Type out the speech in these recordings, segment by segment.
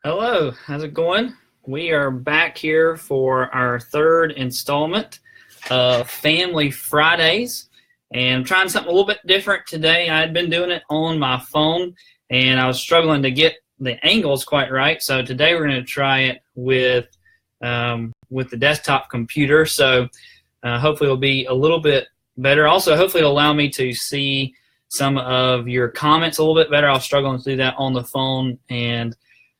Hello, how's it going? We are back here for our third installment of Family Fridays, and I'm trying something a little bit different today. I had been doing it on my phone, and I was struggling to get the angles quite right. So today we're going to try it with the desktop computer. So hopefully it'll be a little bit better. Also, hopefully it'll allow me to see some of your comments a little bit better. I was struggling to do that on the phone, and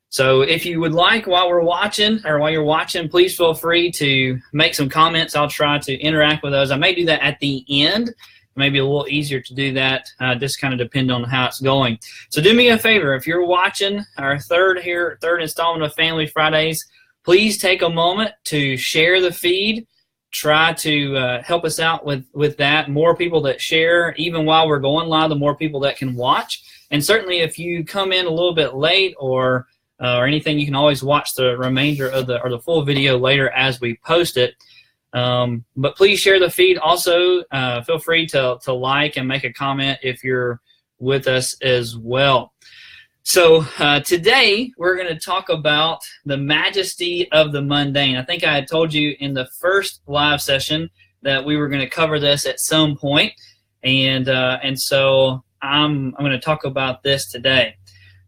so if you would like, while you're watching, please feel free to make some comments. I'll try to interact with those. I may do that at the end. It may be a little easier to do that. Just kind of depend on how it's going. So do me a favor. If you're watching our third installment of Family Fridays, please take a moment to share the feed. Try to help us out with that. More people that share, even while we're going live, the more people that can watch. And certainly if you come in a little bit late or anything, you can always watch the remainder of the full video later as we post it. But please share the feed. Also, feel free to like and make a comment if you're with us as well. So today we're going to talk about the majesty of the mundane. I think I had told you in the first live session that we were going to cover this at some point, and so I'm going to talk about this today.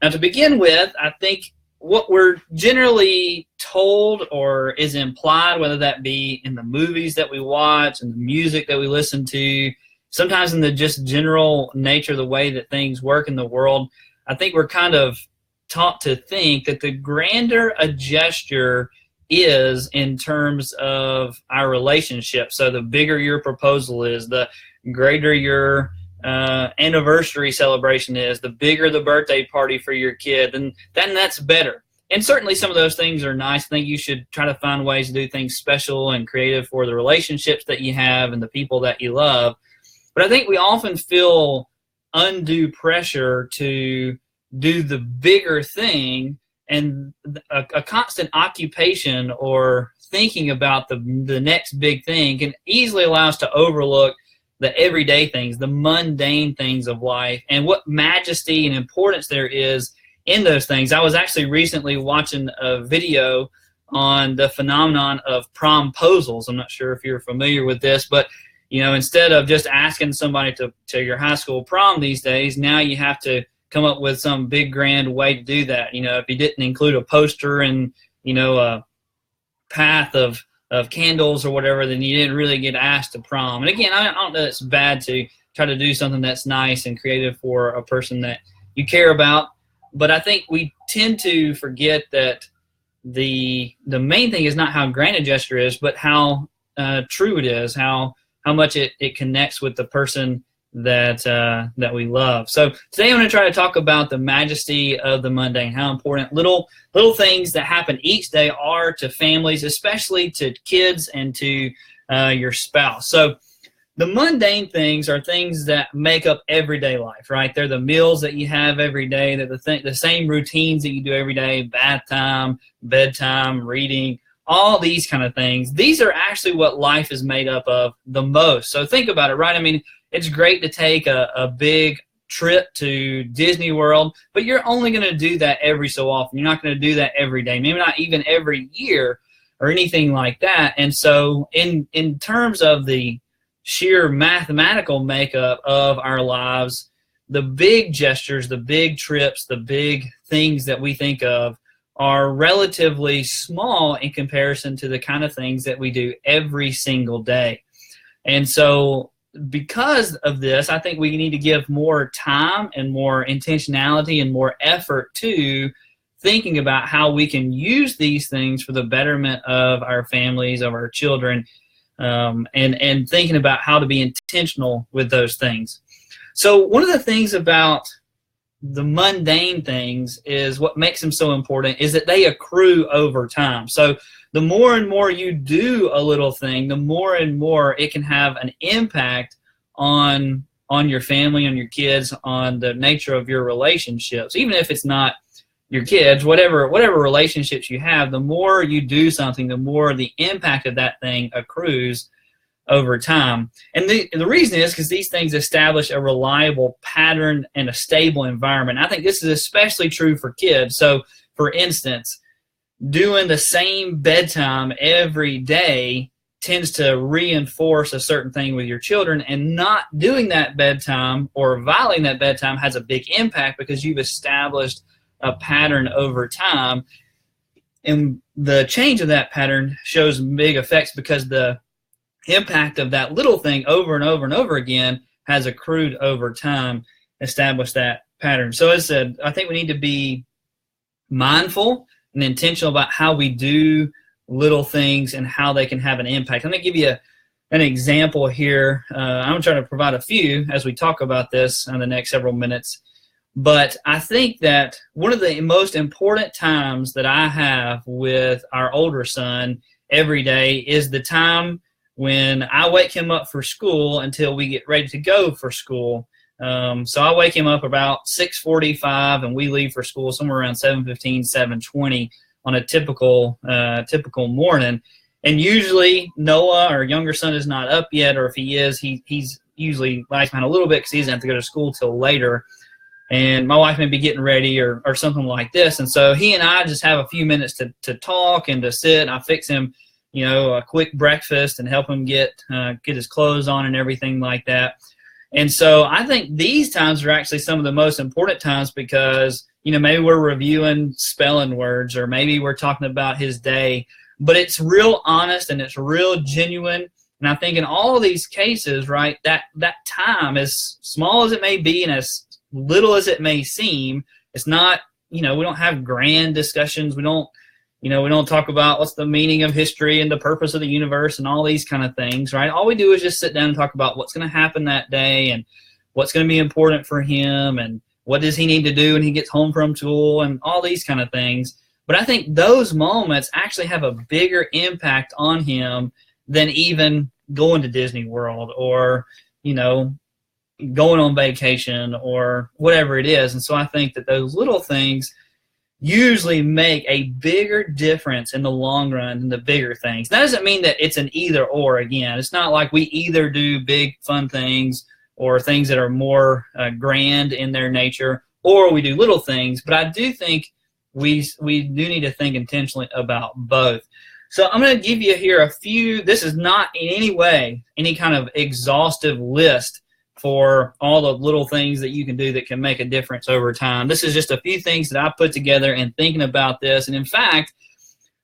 Now, to begin with, I think what we're generally told or is implied, whether that be in the movies that we watch and the music that we listen to, sometimes in the just general nature of the way that things work in the world, I think we're kind of taught to think that the grander a gesture is in terms of our relationship. So the bigger your proposal is, the greater your anniversary celebration is, the bigger the birthday party for your kid, and then that's better. And certainly some of those things are nice. I think you should try to find ways to do things special and creative for the relationships that you have and the people that you love. But I think we often feel undue pressure to do the bigger thing, and a constant occupation or thinking about the next big thing can easily allow us to overlook the everyday things, the mundane things of life, and what majesty and importance there is in those things. I was actually recently watching a video on the phenomenon of promposals. I'm not sure if you're familiar with this, but instead of just asking somebody to your high school prom these days, now you have to come up with some big grand way to do that. If you didn't include a poster and a path of candles or whatever, then you didn't really get asked to prom. And again, I don't know that it's bad to try to do something that's nice and creative for a person that you care about, but I think we tend to forget that the main thing is not how grand a gesture is, but how true it is, how much it connects with the person that we love. So today I'm going to try to talk about the majesty of the mundane, how important little things that happen each day are to families, especially to kids and to your spouse. So the mundane things are things that make up everyday life, right? They're the meals that you have every day. They're the same routines that you do every day: bath time, bedtime, reading, all these kind of things. These are actually what life is made up of the most. So think about it, right? I mean, it's great to take a big trip to Disney World, but you're only going to do that every so often. You're not going to do that every day, maybe not even every year or anything like that. And so in terms of the sheer mathematical makeup of our lives, the big gestures, the big trips, the big things that we think of are relatively small in comparison to the kind of things that we do every single day. And so because of this, I think we need to give more time and more intentionality and more effort to thinking about how we can use these things for the betterment of our families, of our children, and thinking about how to be intentional with those things. So one of the things about the mundane things is what makes them so important is that they accrue over time. So the more and more you do a little thing, the more and more it can have an impact on your family, on your kids, on the nature of your relationships. Even if it's not your kids, whatever relationships you have, the more you do something, the more the impact of that thing accrues over time. And the reason is because these things establish a reliable pattern and a stable environment. I think this is especially true for kids. So for instance, doing the same bedtime every day tends to reinforce a certain thing with your children, and not doing that bedtime or violating that bedtime has a big impact because you've established a pattern over time. And the change of that pattern shows big effects because the impact of that little thing over and over and over again has accrued over time, established that pattern. So as I said, I think we need to be mindful and intentional about how we do little things and how they can have an impact. I'm going to give you an example here. I'm trying to provide a few as we talk about this in the next several minutes. But I think that one of the most important times that I have with our older son every day is the time when I wake him up for school until we get ready to go for school. So I wake him up about 6:45, and we leave for school somewhere around 7:15, 7:20 on a typical morning. And usually Noah, our younger son, is not up yet, or if he is, he's usually lags behind a little bit because he doesn't have to go to school till later. And my wife may be getting ready or something like this. And so he and I just have a few minutes to talk and to sit. And I fix him, a quick breakfast and help him get his clothes on and everything like that. And so I think these times are actually some of the most important times because, maybe we're reviewing spelling words or maybe we're talking about his day, but it's real honest and it's real genuine. And I think in all of these cases, right, that time, as small as it may be and as little as it may seem, it's not, we don't have grand discussions. We don't talk about what's the meaning of history and the purpose of the universe and all these kind of things, right? All we do is just sit down and talk about what's going to happen that day and what's going to be important for him and what does he need to do when he gets home from school and all these kind of things. But I think those moments actually have a bigger impact on him than even going to Disney World or, going on vacation or whatever it is. And so I think that those little things usually make a bigger difference in the long run than the bigger things. That doesn't mean that it's an either or. Again, it's not like we either do big fun things or things that are more grand in their nature, or we do little things. But I do think we do need to think intentionally about both. So I'm going to give you here a few. This is not in any way any kind of exhaustive list for all the little things that you can do that can make a difference over time. This is just a few things that I put together in thinking about this. And in fact,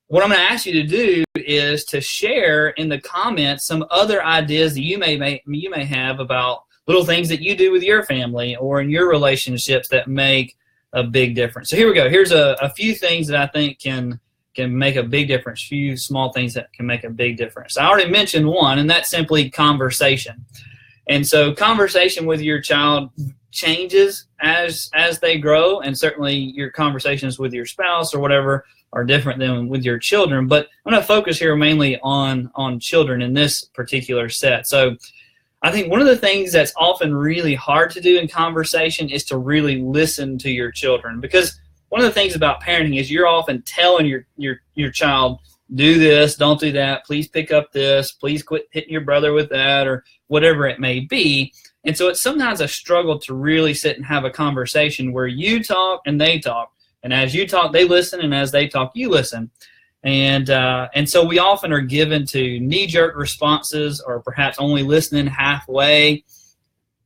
what I'm going to ask you to do is to share in the comments some other ideas that you may have about little things that you do with your family or in your relationships that make a big difference. So here we go. Here's a few things that I think can make a big difference, a few small things that can make a big difference. I already mentioned one, and that's simply conversation. And so conversation with your child changes as they grow, and certainly your conversations with your spouse or whatever are different than with your children. But I'm going to focus here mainly on children in this particular set. So I think one of the things that's often really hard to do in conversation is to really listen to your children, because one of the things about parenting is you're often telling your child, do this, don't do that, please pick up this, please quit hitting your brother with that, or whatever it may be. And so it's sometimes a struggle to really sit and have a conversation where you talk and they talk. And as you talk, they listen, and as they talk, you listen. And so we often are given to knee-jerk responses, or perhaps only listening halfway,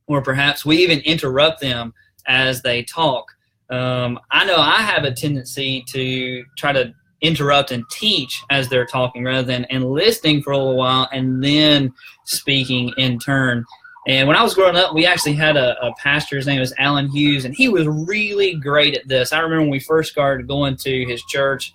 or perhaps we even interrupt them as they talk. I know I have a tendency to try to interrupt and teach as they're talking rather than listening for a little while and then speaking in turn. And when I was growing up, we actually had a pastor. His name was Alan Hughes, and he was really great at this. I remember when we first started going to his church.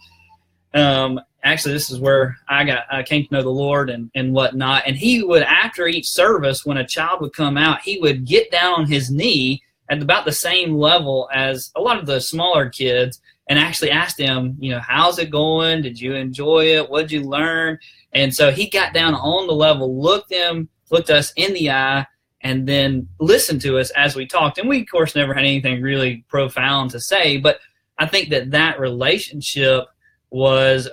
Actually, this is where I came to know the Lord and whatnot. And he would, after each service, when a child would come out, he would get down on his knee at about the same level as a lot of the smaller kids and actually ask them, how's it going? Did you enjoy it? What did you learn? And so he got down on the level, looked us in the eye, and then listened to us as we talked. And we, of course, never had anything really profound to say, but I think that relationship was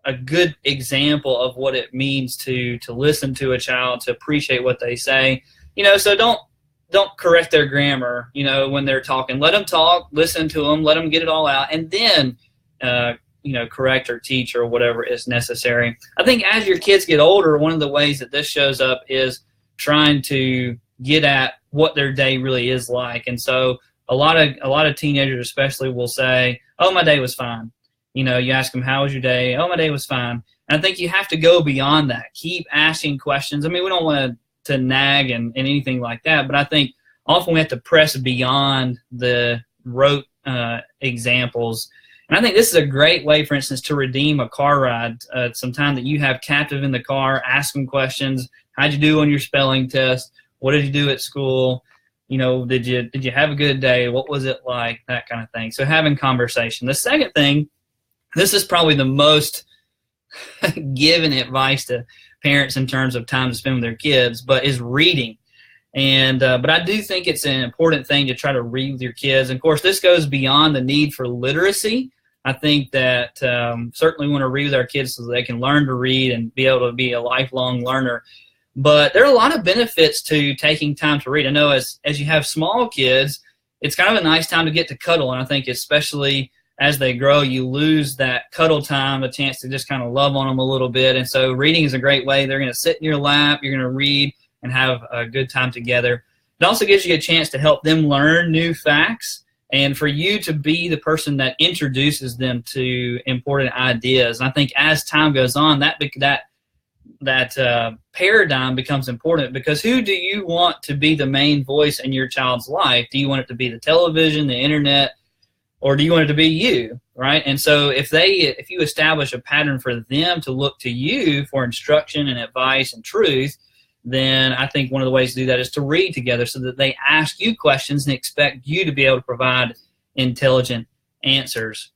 a good example of what it means to listen to a child, to appreciate what they say. So don't correct their grammar, when they're talking. Let them talk, listen to them, let them get it all out, and then, correct or teach or whatever is necessary. I think as your kids get older, one of the ways that this shows up is trying to get at what their day really is like. And so a lot of teenagers especially will say, oh, my day was fine. You ask them, how was your day? Oh, my day was fine. And I think you have to go beyond that. Keep asking questions. I mean, we don't want to nag and anything like that, but I think often we have to press beyond the rote examples. And I think this is a great way, for instance, to redeem a car ride. Some time that you have captive in the car, ask them questions. How'd you do on your spelling test? What did you do at school? Did you have a good day? What was it like? That kind of thing. So having conversation. The second thing, this is probably the most given advice to parents in terms of time to spend with their kids, but is reading. And but I do think it's an important thing to try to read with your kids. And of course, this goes beyond the need for literacy. I think that certainly want to read with our kids so they can learn to read and be able to be a lifelong learner. But there are a lot of benefits to taking time to read. I know as you have small kids, it's kind of a nice time to get to cuddle. And I think especially as they grow, you lose that cuddle time, a chance to just kind of love on them a little bit. And so reading is a great way. They're going to sit in your lap, you're going to read and have a good time together. It also gives you a chance to help them learn new facts and for you to be the person that introduces them to important ideas. And I think as time goes on, that paradigm becomes important, because who do you want to be the main voice in your child's life? Do you want it to be the television, the internet, or do you want it to be you, right? And so if you establish a pattern for them to look to you for instruction and advice and truth, then I think one of the ways to do that is to read together so that they ask you questions and expect you to be able to provide intelligent answers.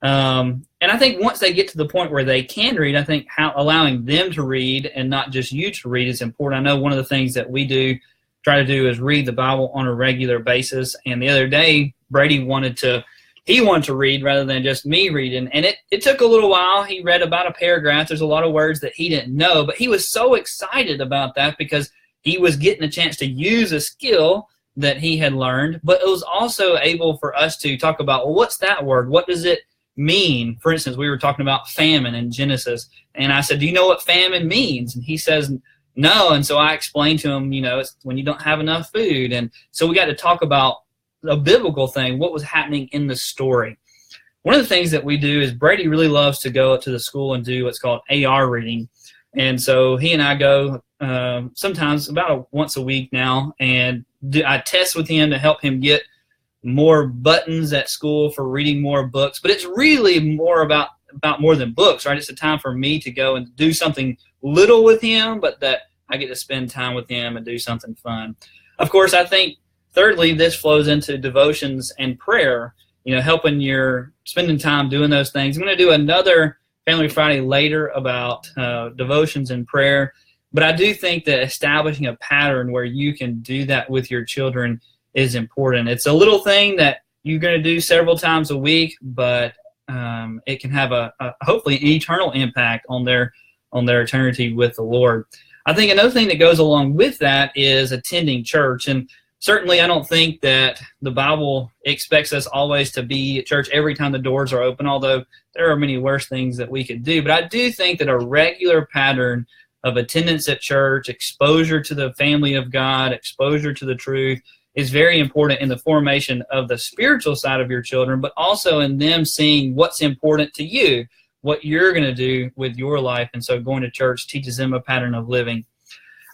And I think once they get to the point where they can read, I think allowing them to read and not just you to read is important. I know one of the things that we try to do is read the Bible on a regular basis. And the other day, Brady wanted to read rather than just me reading. And it took a little while. He read about a paragraph. There's a lot of words that he didn't know, but he was so excited about that because he was getting a chance to use a skill that he had learned. But it was also able for us to talk about, well, what's that word? What does it mean? For instance, we were talking about famine in Genesis. And I said, do you know what famine means? And he says, no. And so I explained to him, it's when you don't have enough food. And so we got to talk about a biblical thing, what was happening in the story. One of the things that we do is Brady really loves to go up to the school and do what's called AR reading. And so he and I go sometimes about once a week now, and I test with him to help him get more buttons at school for reading more books. But it's really more about more than books, right? It's a time for me to go and do something little with him, but that I get to spend time with him and do something fun. Of course, I think thirdly, this flows into devotions and prayer, helping spending time doing those things. I'm going to do another Family Friday later about devotions and prayer, but I do think that establishing a pattern where you can do that with your children is important. It's a little thing that you're going to do several times a week, but it can have a hopefully an eternal impact on their eternity with the Lord. I think another thing that goes along with that is attending church. And certainly, I don't think that the Bible expects us always to be at church every time the doors are open, although there are many worse things that we could do. But I do think that a regular pattern of attendance at church, exposure to the family of God, exposure to the truth is very important in the formation of the spiritual side of your children, but also in them seeing what's important to you, what you're going to do with your life. And so going to church teaches them a pattern of living.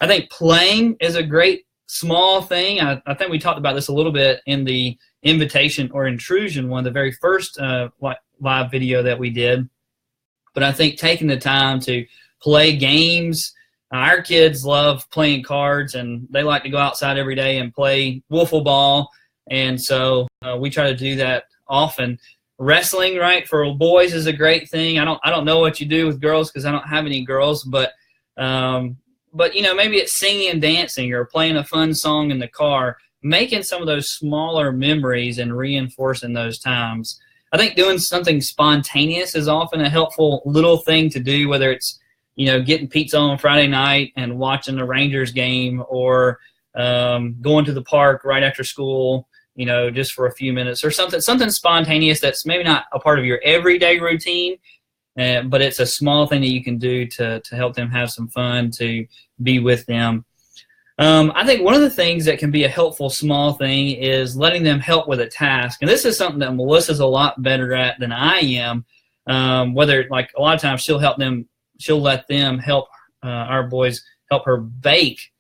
I think playing is a great small thing. I think we talked about this a little bit in the invitation or intrusion one, the very first live video that we did. But I think taking the time to play games. Our kids love playing cards, and they like to go outside every day and play wiffle ball. And so we try to do that often. Wrestling, right, for boys is a great thing. I don't know what you do with girls because I don't have any girls, but maybe it's singing and dancing or playing a fun song in the car, making some of those smaller memories and reinforcing those times. I think doing something spontaneous is often a helpful little thing to do, whether it's getting pizza on Friday night and watching the Rangers game, or going to the park right after school, just for a few minutes, or something spontaneous that's maybe not a part of your everyday routine, but it's a small thing that you can do to help them have some fun, to be with them. I think one of the things that can be a helpful small thing is letting them help with a task. And this is something that Melissa's a lot better at than I am. Whether, like, a lot of times she'll let them help our boys help her bake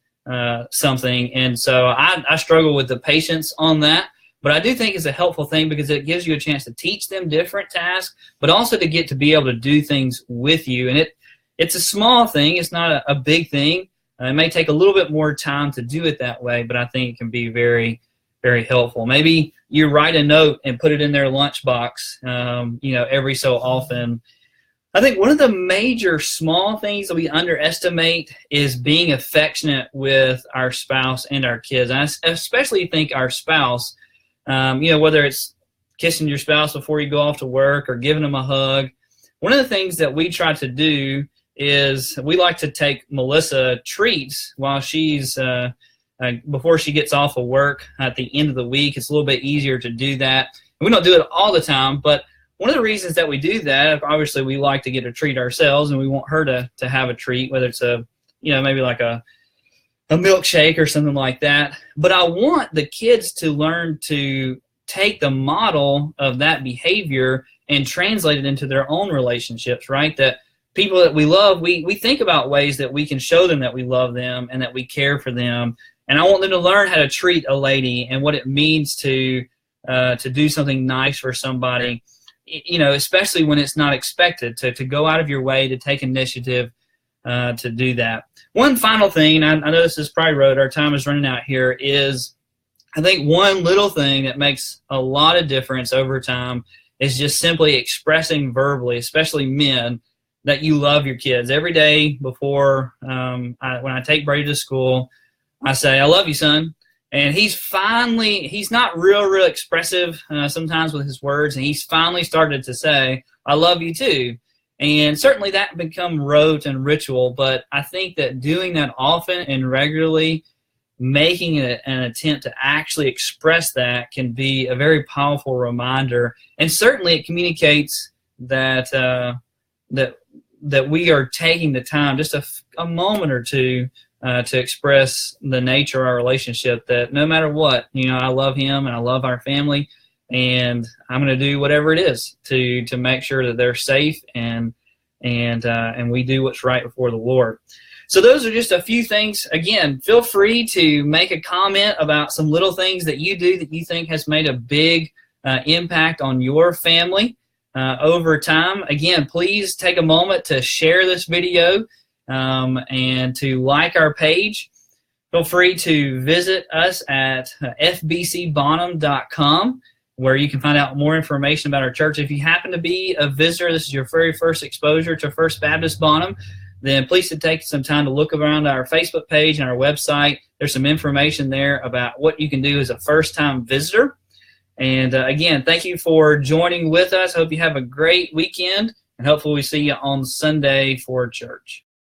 something. And so I struggle with the patience on that. But I do think it's a helpful thing because it gives you a chance to teach them different tasks, but also to get to be able to do things with you. And it's a small thing. It's not a big thing. It may take a little bit more time to do it that way, but I think it can be very, very helpful. Maybe you write a note and put it in their lunchbox, every so often. I think one of the major small things that we underestimate is being affectionate with our spouse and our kids. And I especially think our spouse, whether it's kissing your spouse before you go off to work or giving them a hug. One of the things that we try to do is we like to take Melissa treats while she's before she gets off of work at the end of the week. It's a little bit easier to do that. And we don't do it all the time, but one of the reasons that we do that, obviously we like to get a treat ourselves, and we want her to have a treat, whether it's maybe like a milkshake or something like that. But I want the kids to learn to take the model of that behavior and translate it into their own relationships, right? That people that we love, we think about ways that we can show them that we love them and that we care for them. And I want them to learn how to treat a lady and what it means to do something nice for somebody, especially when it's not expected, to go out of your way, to take initiative to do that. One final thing, and I know this is probably road, our time is running out here, is I think one little thing that makes a lot of difference over time is just simply expressing verbally, especially men, that you love your kids. Every day before, when I take Brady to school, I say, "I love you, son." And he's not real expressive sometimes with his words, and he's finally started to say, "I love you too." And certainly that become rote and ritual, but I think that doing that often and regularly, making it an attempt to actually express that, can be a very powerful reminder. And certainly it communicates that that we are taking the time, just a moment or two, to express the nature of our relationship, that no matter what, I love him and I love our family, and I'm going to do whatever it is to make sure that they're safe and we do what's right before the Lord. So those are just a few things. Again, feel free to make a comment about some little things that you do that you think has made a big impact on your family over time. Again, please take a moment to share this video and to like our page. Feel free to visit us at fbcbonham.com, where you can find out more information about our church. If you happen to be a visitor, this is your very first exposure to First Baptist Bonham, then please take some time to look around our Facebook page and our website. There's some information there about what you can do as a first-time visitor. And again, thank you for joining with us. Hope you have a great weekend, and hopefully we see you on Sunday for church.